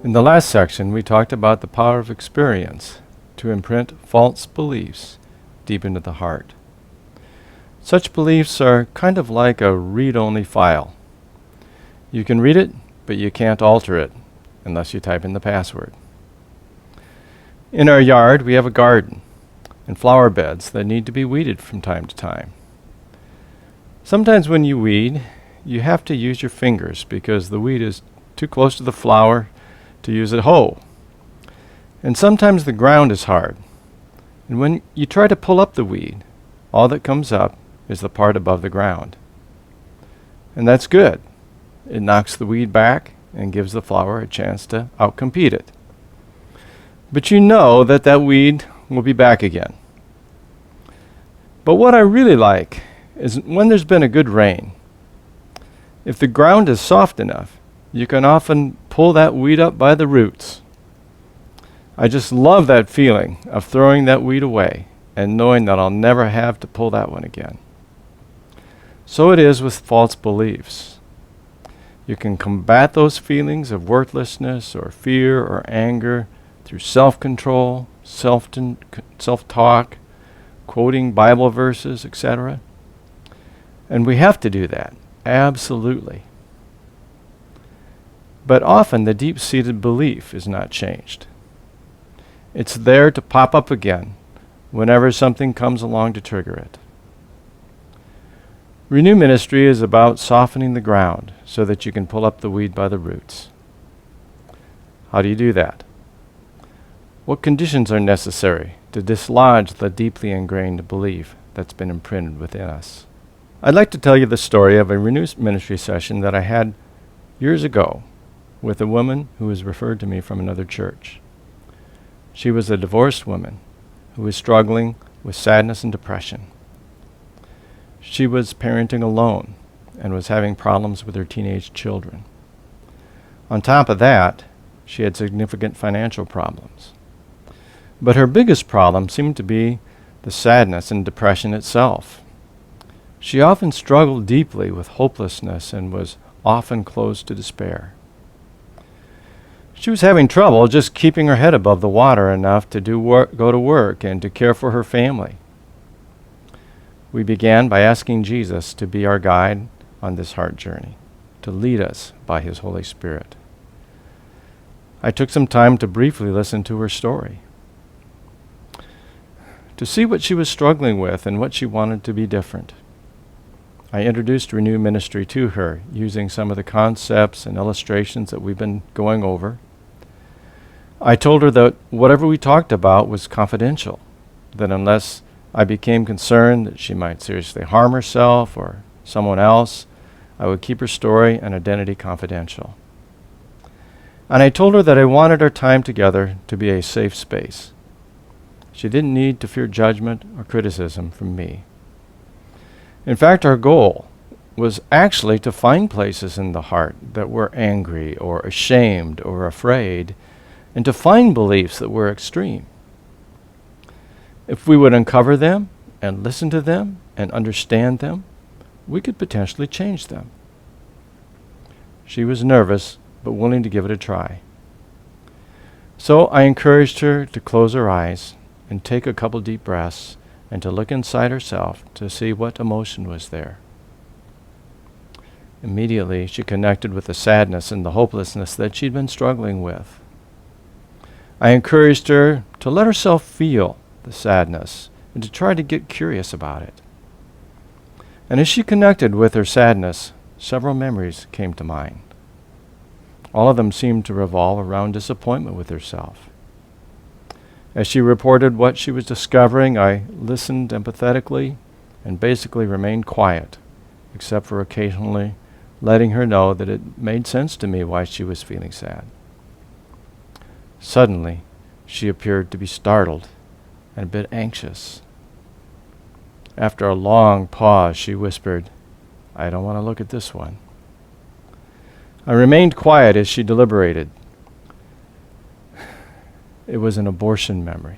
In the last section, we talked about the power of experience to imprint false beliefs deep into the heart. Such beliefs are kind of like a read-only file. You can read it, but you can't alter it unless you type in the password. In our yard, we have a garden and flower beds that need to be weeded from time to time. Sometimes when you weed, you have to use your fingers because the weed is too close to the flower to use a hoe. And sometimes the ground is hard. And when you try to pull up the weed, all that comes up is the part above the ground. And that's good. It knocks the weed back and gives the flower a chance to outcompete it. But you know that that weed will be back again. But what I really like is when there's been a good rain. If the ground is soft enough, you can often pull that weed up by the roots. I just love that feeling of throwing that weed away and knowing that I'll never have to pull that one again. So it is with false beliefs. You can combat those feelings of worthlessness or fear or anger through self-control, self-talk, quoting Bible verses, etc. And we have to do that, absolutely. But often the deep-seated belief is not changed. It's there to pop up again whenever something comes along to trigger it. Renew Ministry is about softening the ground so that you can pull up the weed by the roots. How do you do that? What conditions are necessary to dislodge the deeply ingrained belief that's been imprinted within us? I'd like to tell you the story of a Renew Ministry session that I had years ago with a woman who was referred to me from another church. She was a divorced woman who was struggling with sadness and depression. She was parenting alone and was having problems with her teenage children. On top of that, she had significant financial problems. But her biggest problem seemed to be the sadness and depression itself. She often struggled deeply with hopelessness and was often close to despair. She was having trouble just keeping her head above the water enough to go to work and to care for her family. We began by asking Jesus to be our guide on this heart journey, to lead us by His Holy Spirit. I took some time to briefly listen to her story, to see what she was struggling with and what she wanted to be different. I introduced Renew Ministry to her using some of the concepts and illustrations that we've been going over. I told her that whatever we talked about was confidential, that unless I became concerned that she might seriously harm herself or someone else, I would keep her story and identity confidential. And I told her that I wanted our time together to be a safe space. She didn't need to fear judgment or criticism from me. In fact, our goal was actually to find places in the heart that were angry or ashamed or afraid, and to find beliefs that were extreme. If we would uncover them and listen to them and understand them, we could potentially change them. She was nervous, but willing to give it a try. So I encouraged her to close her eyes and take a couple deep breaths and to look inside herself to see what emotion was there. Immediately, she connected with the sadness and the hopelessness that she'd been struggling with. I encouraged her to let herself feel the sadness and to try to get curious about it. And as she connected with her sadness, several memories came to mind. All of them seemed to revolve around disappointment with herself. As she reported what she was discovering, I listened empathetically and basically remained quiet, except for occasionally letting her know that it made sense to me why she was feeling sad. Suddenly, she appeared to be startled and a bit anxious. After a long pause, she whispered, "I don't want to look at this one." I remained quiet as she deliberated. It was an abortion memory.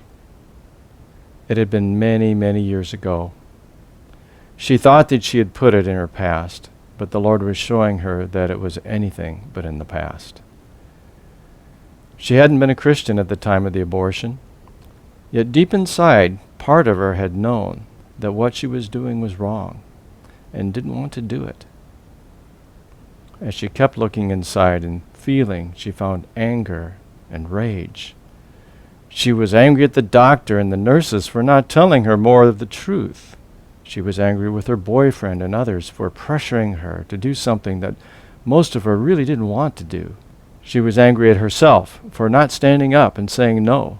It had been many, many years ago. She thought that she had put it in her past, but the Lord was showing her that it was anything but in the past. She hadn't been a Christian at the time of the abortion, yet deep inside, part of her had known that what she was doing was wrong and didn't want to do it. As she kept looking inside and feeling, she found anger and rage. She was angry at the doctor and the nurses for not telling her more of the truth. She was angry with her boyfriend and others for pressuring her to do something that most of her really didn't want to do. She was angry at herself for not standing up and saying no.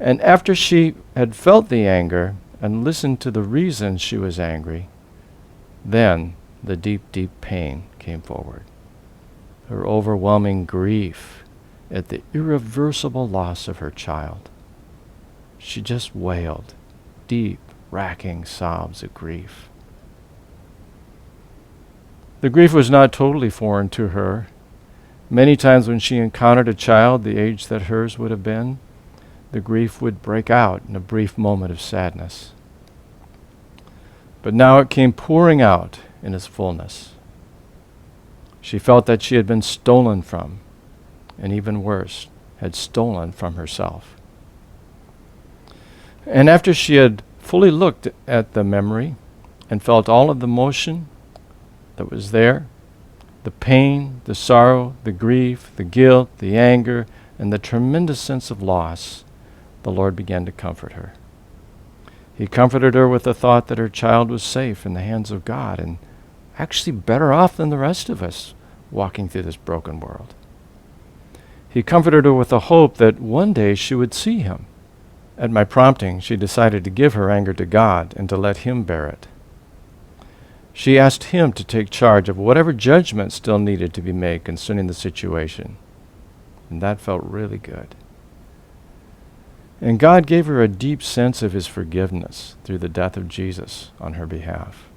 And after she had felt the anger and listened to the reasons she was angry, then the deep, deep pain came forward. Her overwhelming grief at the irreversible loss of her child. She just wailed, deep, racking sobs of grief. The grief was not totally foreign to her. Many times when she encountered a child the age that hers would have been, the grief would break out in a brief moment of sadness. But now it came pouring out in its fullness. She felt that she had been stolen from, and even worse, had stolen from herself. And after she had fully looked at the memory and felt all of the emotion that was there, the pain, the sorrow, the grief, the guilt, the anger, and the tremendous sense of loss, the Lord began to comfort her. He comforted her with the thought that her child was safe in the hands of God and actually better off than the rest of us walking through this broken world. He comforted her with the hope that one day she would see him. At my prompting, she decided to give her anger to God and to let him bear it. She asked him to take charge of whatever judgment still needed to be made concerning the situation. And that felt really good. And God gave her a deep sense of his forgiveness through the death of Jesus on her behalf.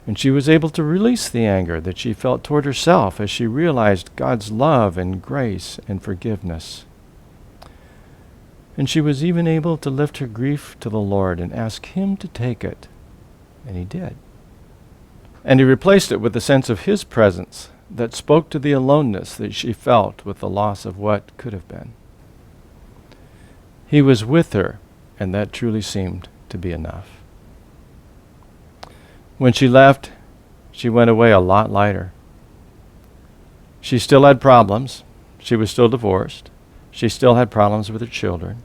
And she was able to release the anger that she felt toward herself as she realized God's love and grace and forgiveness. And she was even able to lift her grief to the Lord and ask him to take it. And he did. And he replaced it with a sense of his presence that spoke to the aloneness that she felt with the loss of what could have been. He was with her, and that truly seemed to be enough. When she left, she went away a lot lighter. She still had problems. She was still divorced. She still had problems with her children.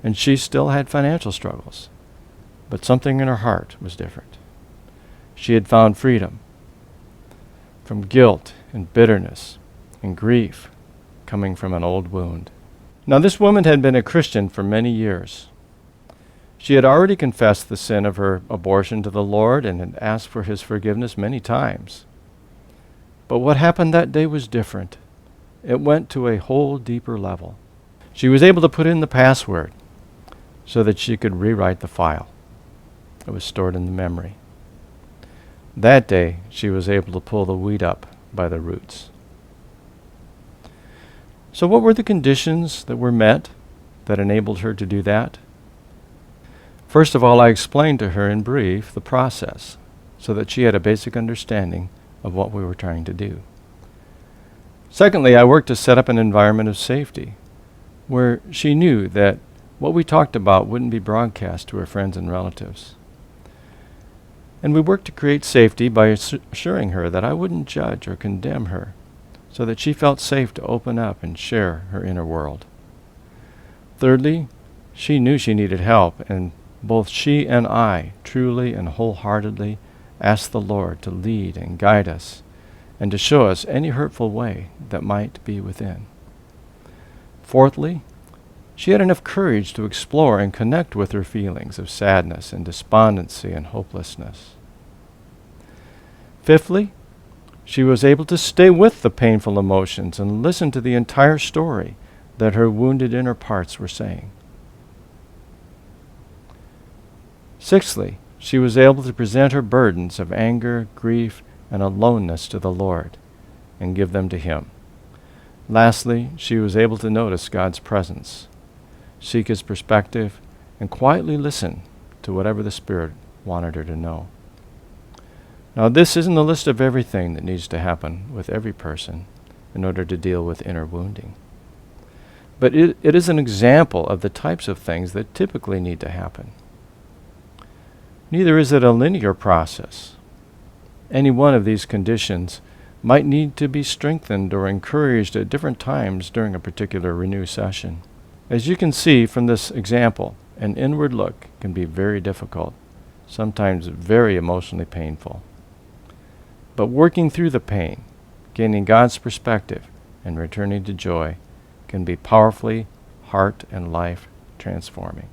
And she still had financial struggles. But something in her heart was different. She had found freedom from guilt and bitterness and grief coming from an old wound. Now, this woman had been a Christian for many years. She had already confessed the sin of her abortion to the Lord and had asked for his forgiveness many times. But what happened that day was different. It went to a whole deeper level. She was able to put in the password so that she could rewrite the file. It was stored in the memory. That day, she was able to pull the weed up by the roots. So what were the conditions that were met that enabled her to do that? First of all, I explained to her in brief the process so that she had a basic understanding of what we were trying to do. Secondly, I worked to set up an environment of safety where she knew that what we talked about wouldn't be broadcast to her friends and relatives. And we worked to create safety by assuring her that I wouldn't judge or condemn her so that she felt safe to open up and share her inner world. Thirdly, she knew she needed help, and both she and I truly and wholeheartedly asked the Lord to lead and guide us and to show us any hurtful way that might be within. Fourthly, she had enough courage to explore and connect with her feelings of sadness and despondency and hopelessness. Fifthly, she was able to stay with the painful emotions and listen to the entire story that her wounded inner parts were saying. Sixthly, she was able to present her burdens of anger, grief, and aloneness to the Lord and give them to him. Lastly, she was able to notice God's presence, seek his perspective, and quietly listen to whatever the Spirit wanted her to know. Now, this isn't a list of everything that needs to happen with every person, in order to deal with inner wounding. But it is an example of the types of things that typically need to happen. Neither is it a linear process. Any one of these conditions might need to be strengthened or encouraged at different times during a particular renew session. As you can see from this example, an inward look can be very difficult, sometimes very emotionally painful. But working through the pain, gaining God's perspective, and returning to joy can be powerfully heart and life transforming.